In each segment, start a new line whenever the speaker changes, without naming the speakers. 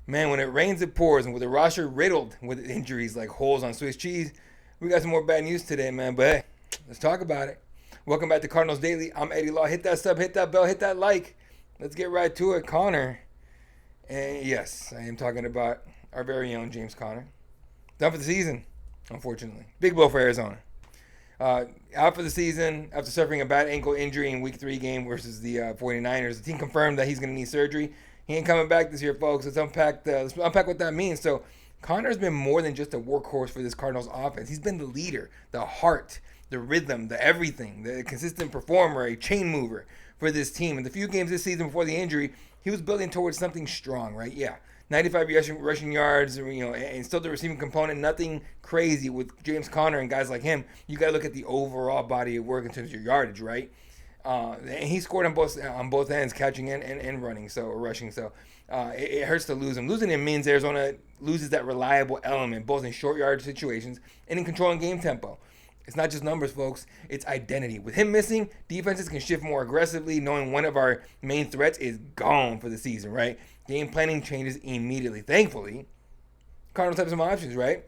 Man, when it rains, it pours, and with the roster riddled with injuries like holes on Swiss cheese, we got some more bad news today, man. But hey, let's talk about it. Welcome back to Cardinals Daily. I'm Eddie Law. Hit that sub, hit that bell, hit that like. Let's get right to it, Connor. And yes, I am talking about our very own James Conner. Done for the season, unfortunately. Big blow for Arizona. Out for the season after suffering a bad ankle injury in Week 3 game versus the 49ers. The team confirmed that he's going to need surgery. He ain't coming back this year, folks. Let's unpack what that means. So, Connor's been more than just a workhorse for this Cardinals offense. He's been the leader, the heart, the rhythm, the everything, the consistent performer, a chain mover for this team. In the few games this season before the injury, he was building towards something strong, right? Yeah. 95 rushing yards, and still the receiving component, nothing crazy with James Conner and guys like him. You got to look at the overall body of work in terms of your yardage, right? And he scored on both ends, catching and running, or rushing. So it hurts to lose him. Losing him means Arizona loses that reliable element, both in short yardage situations and in controlling game tempo. It's not just numbers, folks. It's identity. With him missing, defenses can shift more aggressively, knowing one of our main threats is gone for the season, right? Game planning changes immediately. Thankfully, Cardinals have some options, right?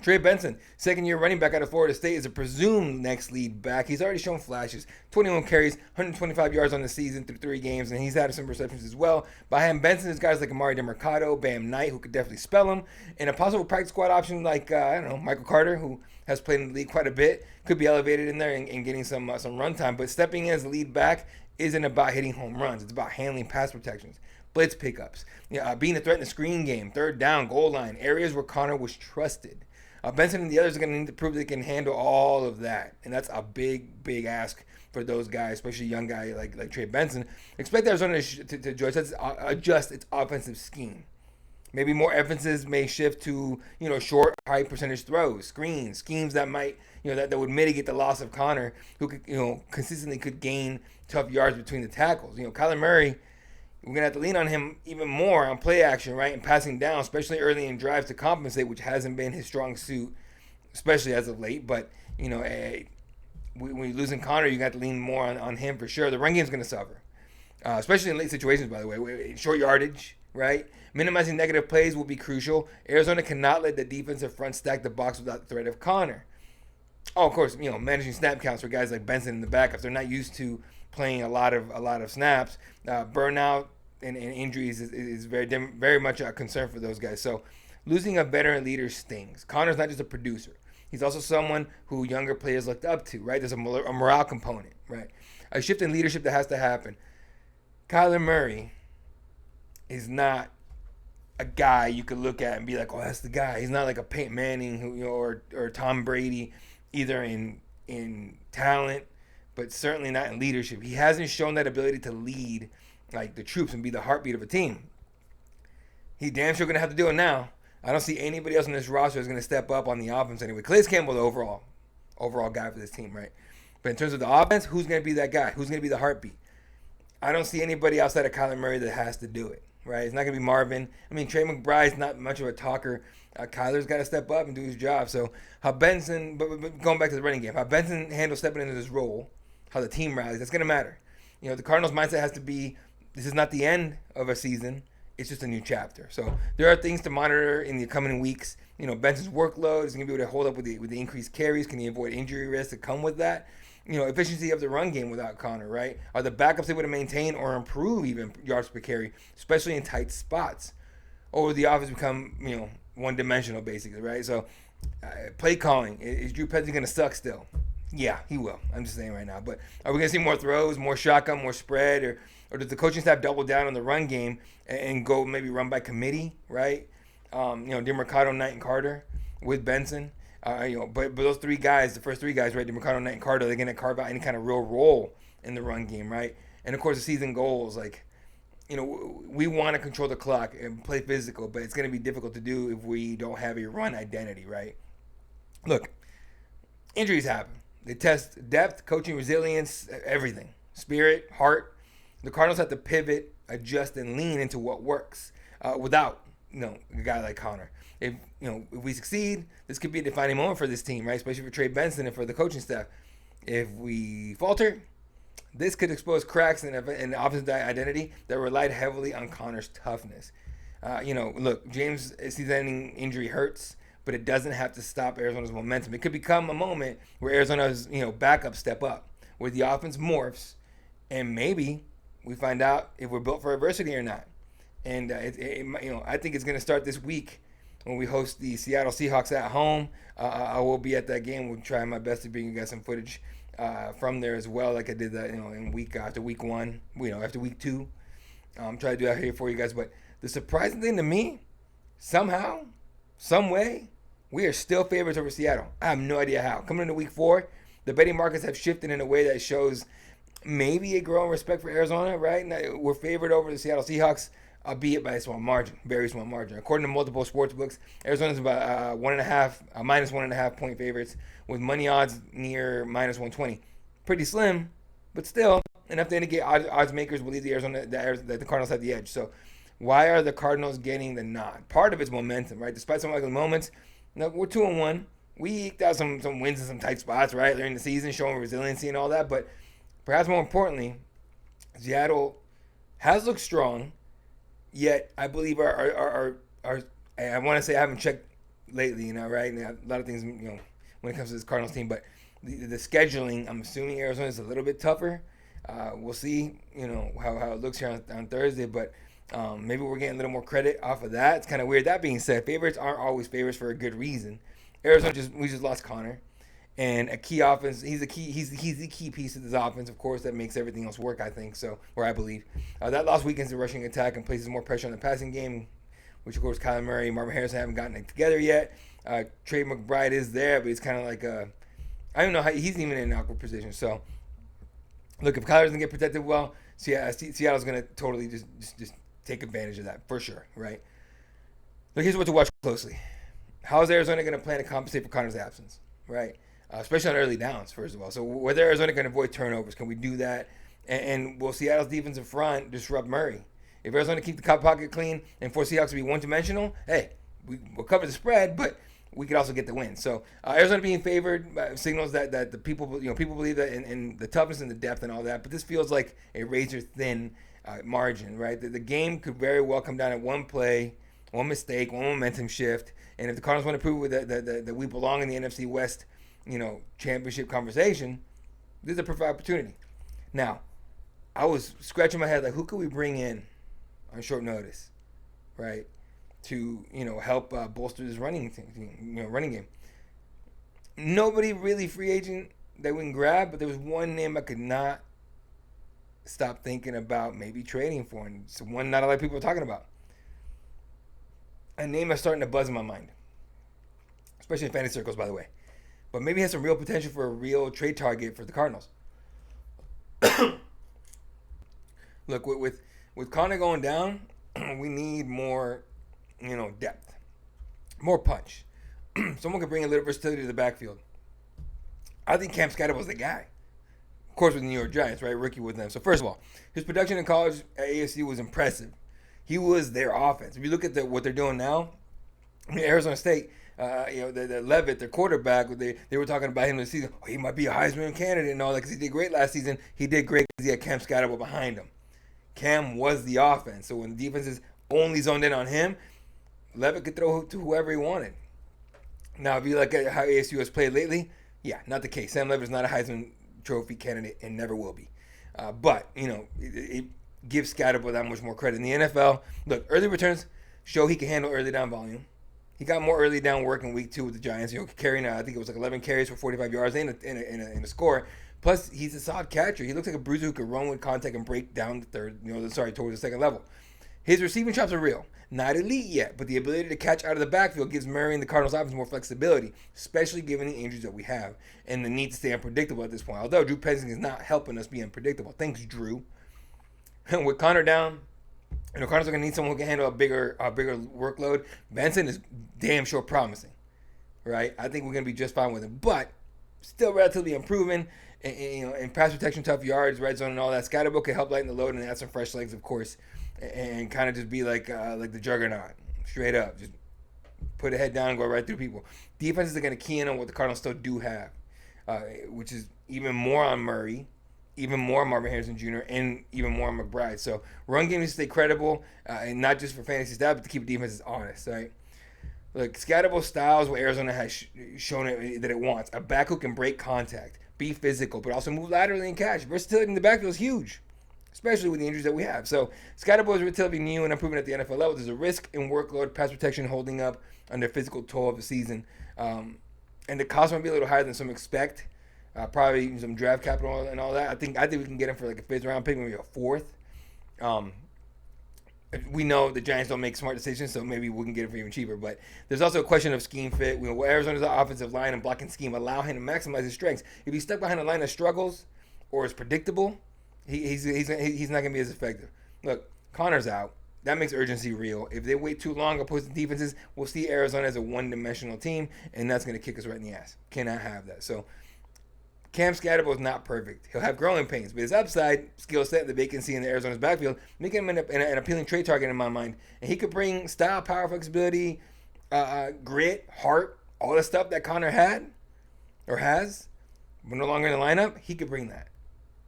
Trey Benson, second-year running back out of Florida State, is a presumed next lead back. He's already shown flashes. 21 carries, 125 yards on the season through 3 games, and he's had some receptions as well. Behind Benson, there's guys like Amari DeMercado, Bam Knight, who could definitely spell him, and a possible practice squad option like, Michael Carter, who has played in the league quite a bit, could be elevated in there and getting some run time. But stepping in as the lead back isn't about hitting home runs. It's about handling pass protections, blitz pickups, being a threat in the screen game, third down, goal line, areas where Connor was trusted. Benson and the others are going to need to prove they can handle all of that. And that's a big, big ask for those guys, especially a young guy like Trey Benson. Expect Arizona to adjust its offensive scheme. Maybe more emphasis may shift to, short, high percentage throws, screens, schemes that might, that would mitigate the loss of Connor, who could, consistently could gain tough yards between the tackles. Kyler Murray, we're going to have to lean on him even more on play action, right, and passing down, especially early in drives to compensate, which hasn't been his strong suit, especially as of late. But, when you're losing Connor, you got to lean more on him for sure. The run game's going to suffer, especially in late situations, by the way. Short yardage, right? Minimizing negative plays will be crucial. Arizona cannot let the defensive front stack the box without the threat of Connor. Oh, of course, managing snap counts for guys like Benson in the back if they're not used to playing a lot of snaps. Burnout and injuries is very much a concern for those guys. So losing a veteran leader stings. Connor's not just a producer. He's also someone who younger players looked up to, right? There's a morale component, right? A shift in leadership that has to happen. Kyler Murray is not a guy you could look at and be like, oh, that's the guy. He's not like a Peyton Manning or Tom Brady, either in talent, but certainly not in leadership. He hasn't shown that ability to lead like the troops and be the heartbeat of a team. He damn sure going to have to do it now. I don't see anybody else on this roster that's going to step up on the offense anyway. Calais Campbell, the overall guy for this team, right? But in terms of the offense, who's going to be that guy? Who's going to be the heartbeat? I don't see anybody outside of Kyler Murray that has to do it, right? It's not going to be Marvin. I mean, Trey McBride's not much of a talker. Kyler's got to step up and do his job. So how Benson, but going back to the running game, how Benson handles stepping into this role, how the team rallies, that's going to matter. The Cardinals' mindset has to be, this is not the end of a season. It's just a new chapter. So there are things to monitor in the coming weeks. Benson's workload, is he going to be able to hold up with the increased carries? Can he avoid injury risks that come with that? Efficiency of the run game without Connor, right? Are the backups able to maintain or improve even yards per carry, especially in tight spots? Or will the offense become, one-dimensional basically, right? So play calling. Is Drew Petzing going to suck still? Yeah, he will. I'm just saying right now. But are we going to see more throws, more shotgun, more spread, or does the coaching staff double down on the run game and go maybe run by committee, right? DeMercado, Knight, and Carter with Benson. But those 3 guys, the first 3 guys, right, DeMercado, Knight, and Carter, they're going to carve out any kind of real role in the run game, right? And, of course, the season goals, we want to control the clock and play physical, but it's going to be difficult to do if we don't have a run identity, right? Look, injuries happen. They test depth, coaching resilience, everything. Spirit, heart. The Cardinals have to pivot, adjust, and lean into what works without, a guy like Connor. If we succeed, this could be a defining moment for this team, right? Especially for Trey Benson and for the coaching staff. If we falter, this could expose cracks in the offensive identity that relied heavily on Connor's toughness. Look, James' season-ending injury hurts, but it doesn't have to stop Arizona's momentum. It could become a moment where Arizona's backup step up, where the offense morphs, and maybe we find out if we're built for adversity or not. And I think it's going to start this week when we host the Seattle Seahawks at home. I will be at that game. We'll try my best to bring you guys some footage from there as well, like I did that in week after week one. After week two. Try to do that here for you guys. But the surprising thing to me, somehow, some way, we are still favorites over Seattle. I have no idea how. Coming into week four, the betting markets have shifted in a way that shows maybe a growing respect for Arizona, right? We're favored over the Seattle Seahawks, albeit by a small margin, very small margin. According to multiple sports books, Arizona's about minus 1.5 point favorites with money odds near minus 120. Pretty slim, but still enough to indicate odds makers believe that the Cardinals have the edge. So why are the Cardinals getting the nod? Part of it's momentum, right? Despite some ugly moments, we're 2-1. We eked out some wins in some tight spots, right, during the season, showing resiliency and all that. But perhaps more importantly, Seattle has looked strong, yet I believe our I want to say I haven't checked lately, right? And a lot of things, when it comes to this Cardinals team, but the scheduling, I'm assuming Arizona is a little bit tougher. We'll see, how it looks here on Thursday, but maybe we're getting a little more credit off of that. It's kind of weird. That being said, favorites aren't always favorites for a good reason. Arizona we just lost Connor, and a key offense. He's the key piece of this offense, of course, that makes everything else work. I think so, or I believe that lost weakens the rushing attack and places more pressure on the passing game, which of course Kyler Murray and Marvin Harrison haven't gotten it together yet. Trey McBride is there, but it's kind of like I don't know how he's even in an awkward position. So look, if Kyler doesn't get protected well, Seattle's going to totally just take advantage of that for sure, right? Look, here's what to watch closely. How is Arizona going to plan to compensate for Connor's absence, right? Especially on early downs, first of all. So whether Arizona can avoid turnovers, can we do that? And will Seattle's defensive front disrupt Murray? If Arizona keep the pocket clean and force Seahawks to be one-dimensional, hey, we'll cover the spread, but we could also get the win. So Arizona being favored signals that the people believe that in the toughness and the depth and all that. But this feels like a razor-thin margin, right? The game could very well come down at one play, one mistake, one momentum shift. And if the Cardinals want to prove that we belong in the NFC West, championship conversation, this is a perfect opportunity. Now, I was scratching my head like, who could we bring in on short notice, right, to help bolster this running game? Nobody really free agent that we can grab, but there was one name I could not stop thinking about maybe trading for, and it's one not a lot of people are talking about. A name that's starting to buzz in my mind, especially in fantasy circles, by the way. But maybe has some real potential for a real trade target for the Cardinals. Look, with Connor going down, we need more, depth, more punch. Someone could bring a little versatility to the backfield. I think Cam Scott was the guy. Of course, with the New York Giants, right? Rookie with them. So first of all, his production in college at ASU was impressive. He was their offense. If you look at what they're doing now, Arizona State, the Levitt, their quarterback, they were talking about him this season. Oh, he might be a Heisman candidate and all that because he did great last season. He did great because he had Cam Scott behind him. Cam was the offense. So when the defense is only zoned in on him, Levitt could throw to whoever he wanted. Now, if you look at how ASU has played lately, yeah, not the case. Sam Levitt is not a Heisman Trophy candidate and never will be. But it gives Scatterbo that much more credit. In the NFL, look, early returns show he can handle early down volume. He got more early down work in week 2 with the Giants. Carrying, I think it was like 11 carries for 45 yards in a score. Plus, he's a solid catcher. He looks like a bruiser who could run with contact and break down towards the second level. His receiving chops are real. Not elite yet, but the ability to catch out of the backfield gives Murray and the Cardinals offense more flexibility, especially given the injuries that we have and the need to stay unpredictable at this point. Although Drew Petzing is not helping us be unpredictable. Thanks, Drew. With Connor down, Cardinals are going to need someone who can handle a bigger workload. Benson is damn sure promising, right? I think we're going to be just fine with him, but still relatively unproven. In pass protection, tough yards, red zone, and all that. Scatterbo can help lighten the load and add some fresh legs, of course, and kind of just be like the juggernaut, straight up. Just put a head down and go right through people. Defenses are going to key in on what the Cardinals still do have, which is even more on Murray even more Marvin Harrison Jr. and even more McBride. So run game needs to stay credible, and not just for fantasy stats, but to keep defenses honest, right? Look, scatterable styles what Arizona has shown it that it wants. A back who can break contact, be physical, but also move laterally and catch. Versatility in the backfield is huge, especially with the injuries that we have. So scatterable is relatively new and improving at the NFL level. There's a risk in workload, pass protection holding up under physical toll of the season. And the cost might be a little higher than some expect. Probably some draft capital and all that. I think we can get him for like a fifth round pick, maybe a fourth. We know the Giants don't make smart decisions, so maybe we can get him for even cheaper. But there's also a question of scheme fit. Will Arizona's offensive line and blocking scheme allow him to maximize his strengths? If he's stuck behind a line that struggles or is predictable, he's not going to be as effective. Look, Connor's out. That makes urgency real. If they wait too long opposing defenses, we'll see Arizona as a one-dimensional team, and that's going to kick us right in the ass. Cannot have that. So Cam Scatterable is not perfect. He'll have growing pains, but his upside, skill set, the vacancy in the Arizona's backfield, make him an appealing trade target in my mind. And he could bring style, power, flexibility, grit, heart, all the stuff that Connor had or has, but no longer in the lineup. He could bring that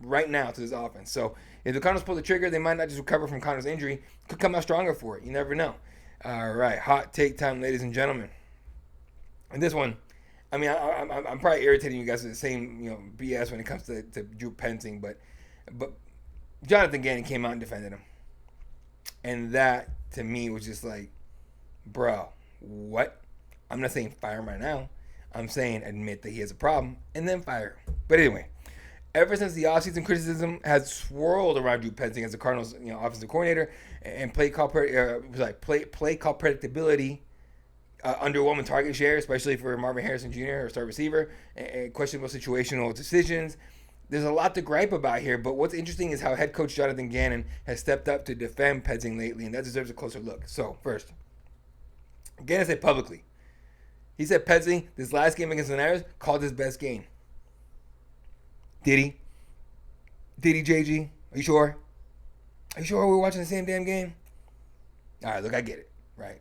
right now to this offense. So if the Cardinals pull the trigger, they might not just recover from Connor's injury, could come out stronger for it. You never know. All right, hot take time, ladies and gentlemen. And this one, I mean, I'm probably irritating you guys with the same, BS when it comes to Drew Petzing, but Jonathan Gannon came out and defended him, and that to me was just like, bro, what? I'm not saying fire him right now. I'm saying admit that he has a problem and then fire him. But anyway, ever since the offseason criticism has swirled around Drew Petzing as the Cardinals, offensive coordinator, and play call predictability. Underwhelming target share, especially for Marvin Harrison Jr., or star receiver, and questionable situational decisions. There's a lot to gripe about here, but what's interesting is how head coach Jonathan Gannon has stepped up to defend Petzing lately, and that deserves a closer look. So, first, Gannon said publicly, he said Petzing, this last game against the Niners, called his best game. Did he? Did he, JG? Are you sure? Are you sure we were watching the same damn game? All right, look, I get it, right?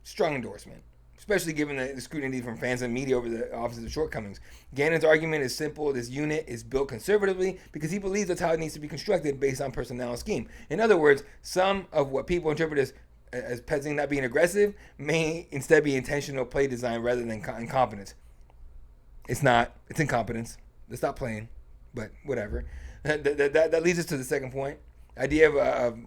Strong endorsement, especially given the scrutiny from fans and media over the offensive shortcomings. Gannon's argument is simple. This unit is built conservatively because he believes that's how it needs to be constructed based on personnel and scheme. In other words, some of what people interpret as Petzing not being aggressive may instead be intentional play design rather than incompetence. It's not. It's incompetence. Let's stop playing, but whatever. That leads us to the second point. Idea of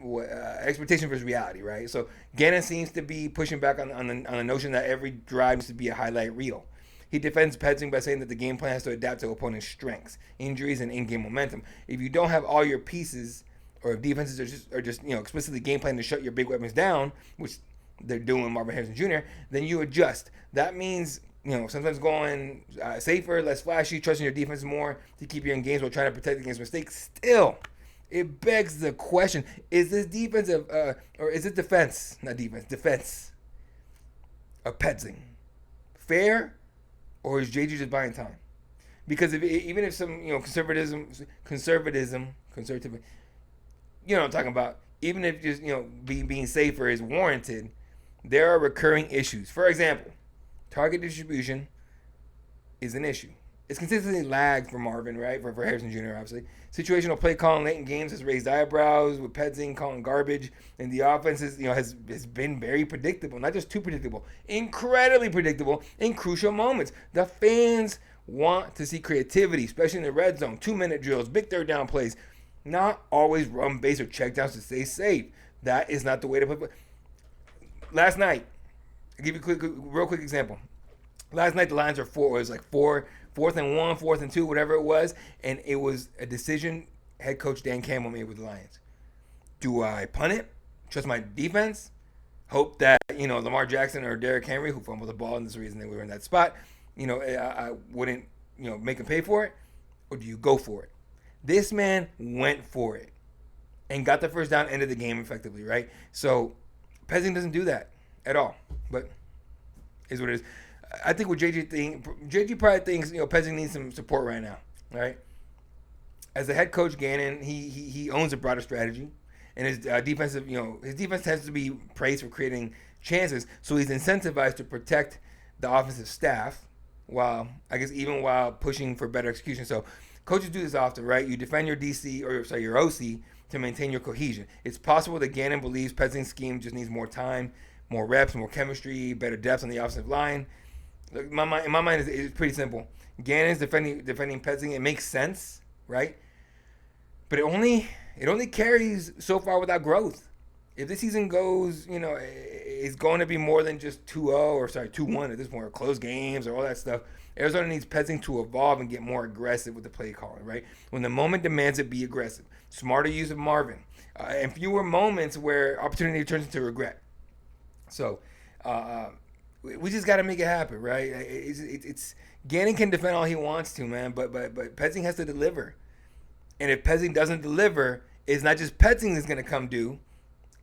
expectation versus reality, right? So Gannon seems to be pushing back on the notion that every drive needs to be a highlight reel. He defends Petzing by saying that the game plan has to adapt to opponent's strengths, injuries, and in-game momentum. If you don't have all your pieces, or if defenses are just explicitly game planning to shut your big weapons down, which they're doing with Marvin Harrison Jr., then you adjust. That means sometimes going safer, less flashy, trusting your defense more to keep you in games while trying to protect against mistakes. Still, it begs the question, is this defensive, or is it defense, not defense, defense of Petzing fair, or is JG just buying time? Because even if some, conservatism, what I'm talking about, even if just, being safer is warranted, there are recurring issues. For example, target distribution is an issue. It's consistently lagged for Marvin, right? For Harrison Jr., obviously. Situational play calling late in games has raised eyebrows with Petzing calling garbage, and the offense has been very predictable, not just too predictable, incredibly predictable in crucial moments. The fans want to see creativity, especially in the red zone, 2-minute drills, big third down plays, not always run base or checkdowns to stay safe. That is not the way to play. Last night, I'll give you a real quick example. Last night the lines were 4. It was like 4, 4th and 1, 4th and 2, whatever it was, and it was a decision head coach Dan Campbell made with the Lions. Do I punt it? Trust my defense? Hope that Lamar Jackson or Derrick Henry, who fumbled the ball, and this is the reason that we were in that spot, I wouldn't make him pay for it, or do you go for it? This man went for it and got the first down, ended the game effectively, right? So Petzing doesn't do that at all, but is what it is. I think what JG probably thinks, Petzing needs some support right now, right? As a head coach, Gannon, he owns a broader strategy, and his his defense tends to be praised for creating chances, so he's incentivized to protect the offensive staff while pushing for better execution. So Coaches do this often, right? You defend your DC or sorry your OC to maintain your cohesion. It's possible that Gannon believes Petzing's scheme just needs more time, more reps, more chemistry, better depth on the offensive line. Look, in my mind, it's pretty simple. Gannon's defending Petzing. It makes sense, right? But it only carries so far without growth. If this season goes, it's going to be more than just 2-0 or 2-1 at this point, or close games or all that stuff. Arizona needs Petzing to evolve and get more aggressive with the play calling, right? When the moment demands it, be aggressive. Smarter use of Marvin, and fewer moments where opportunity turns into regret. So, we just got to make it happen, right? It's Gannon can defend all he wants to, man, but Petzing has to deliver. And if Petzing doesn't deliver, it's not just Petzing that's going to come due.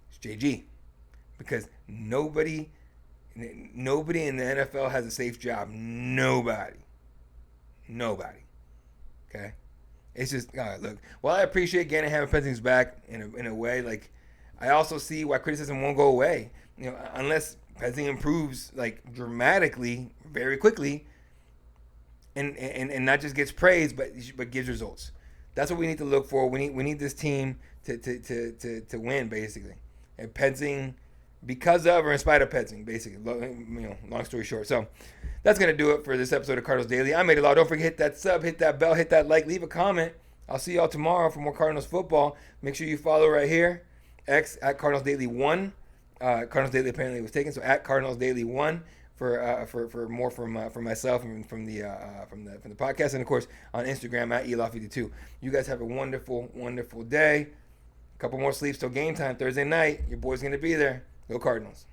It's JG, because nobody in the NFL has a safe job. Nobody. Okay, it's just look. While I appreciate Gannon having Petzing's back in a way, like I also see why criticism won't go away. Unless Petzing improves like dramatically, very quickly, and not just gets praised, but gives results. That's what we need to look for. We need this team to win, basically. And Petzing, because of or in spite of Petzing, basically. Long story short. So that's going to do it for this episode of Cardinals Daily. I'm Eddie Law. Don't forget, hit that sub, hit that bell, hit that like, leave a comment. I'll see y'all tomorrow for more Cardinals football. Make sure you follow right here, X at Cardinals Daily 1. Cardinals Daily apparently was taken, so at Cardinals Daily 1 for more from myself and from the podcast, and of course on Instagram at Elaw52. You guys have a wonderful day. A couple more sleeps till game time Thursday night. Your boy's gonna be there. Go Cardinals.